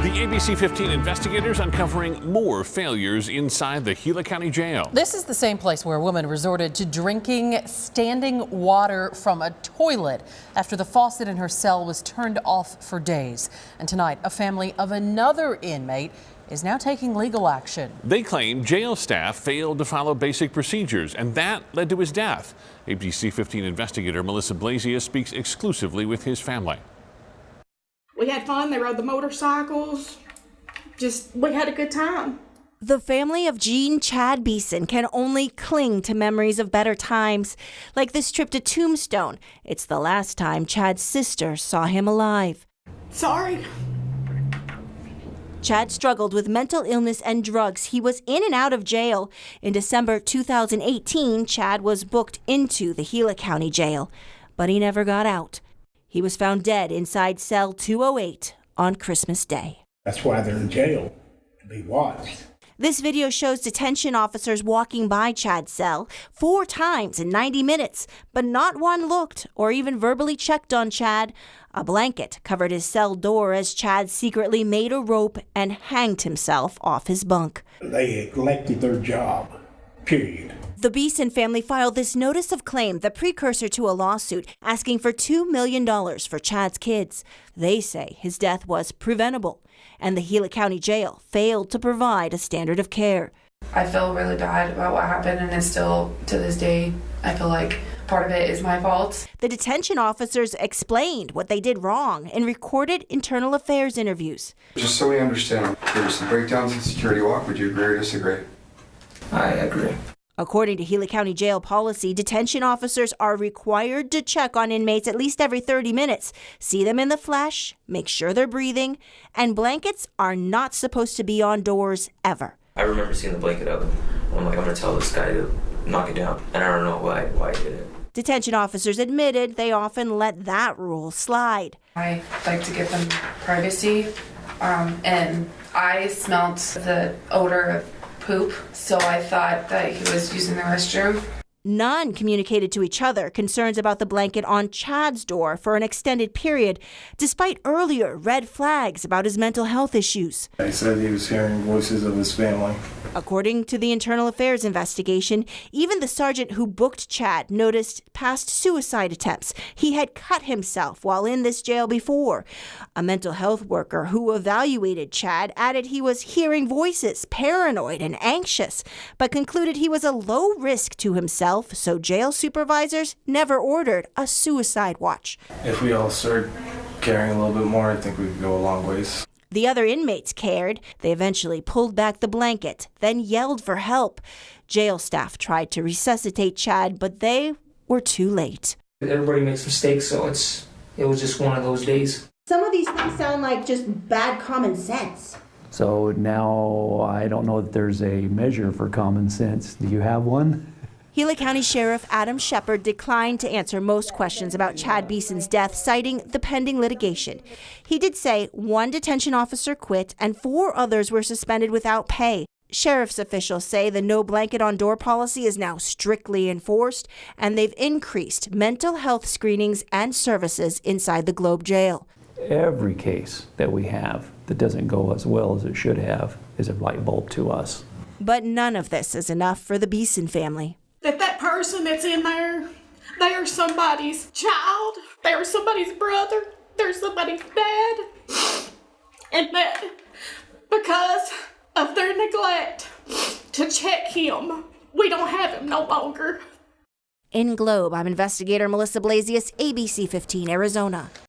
The ABC 15 investigators uncovering more failures inside the Gila County Jail. This is the same place where a woman resorted to drinking standing water from a toilet after the faucet in her cell was turned off for days. And tonight, a family of another inmate is now taking legal action. They claim jail staff failed to follow basic procedures, and that led to his death. ABC 15 investigator Melissa Blasius speaks exclusively with his family. We had fun. They rode the motorcycles. We had a good time. The family of Gene Chad Beeson can only cling to memories of better times, like this trip to Tombstone. It's the last time Chad's sister saw him alive. Sorry. Chad struggled with mental illness and drugs. He was in and out of jail. In December 2018, Chad was booked into the Gila County Jail, but he never got out. He was found dead inside cell 208 on Christmas Day. That's why they're in jail, to be watched. This video shows detention officers walking by Chad's cell 4 times in 90 minutes, but not one looked or even verbally checked on Chad. A blanket covered his cell door as Chad secretly made a rope and hanged himself off his bunk. They neglected their job, period. The Beeson family filed this notice of claim, the precursor to a lawsuit, asking for $2 million for Chad's kids. They say his death was preventable, and the Gila County Jail failed to provide a standard of care. I feel really bad about what happened, and it's still, to this day, I feel like part of it is my fault. The detention officers explained what they did wrong in recorded internal affairs interviews. Just so we understand, there were some breakdowns in security walk. Would you agree or disagree? I agree. According to Gila County Jail policy, detention officers are required to check on inmates at least every 30 minutes, see them in the flesh, make sure they're breathing, and blankets are not supposed to be on doors ever. I remember seeing the blanket up. I'm like, I'm going to tell this guy to knock it down. And I don't know why he did it. Detention officers admitted they often let that rule slide. I like to give them privacy, and I smelled the odor of poop, so I thought that he was using the restroom. None communicated to each other concerns about the blanket on Chad's door for an extended period, despite earlier red flags about his mental health issues. They said he was hearing voices of his family. According to the internal affairs investigation, even the sergeant who booked Chad noticed past suicide attempts. He had cut himself while in this jail before. A mental health worker who evaluated Chad added he was hearing voices, paranoid and anxious, but concluded he was a low risk to himself, so jail supervisors never ordered a suicide watch. If we all start caring a little bit more, I think we could go a long ways. The other inmates cared. They eventually pulled back the blanket, then yelled for help. Jail staff tried to resuscitate Chad, but they were too late. Everybody makes mistakes, so it was just one of those days. Some of these things sound like just bad common sense. So now I don't know that there's a measure for common sense. Do you have one? Gila County Sheriff Adam Shepard declined to answer most questions about Chad Beeson's death, citing the pending litigation. He did say 1 detention officer quit and 4 others were suspended without pay. Sheriff's officials say the no blanket on door policy is now strictly enforced, and they've increased mental health screenings and services inside the Globe Jail. Every case that we have that doesn't go as well as it should have is a light bulb to us. But none of this is enough for the Beeson family. That person that's in there, they are somebody's child, they are somebody's brother, they're somebody's dad, and that because of their neglect to check him, we don't have him no longer. In Globe, I'm investigator Melissa Blasius, ABC 15, Arizona.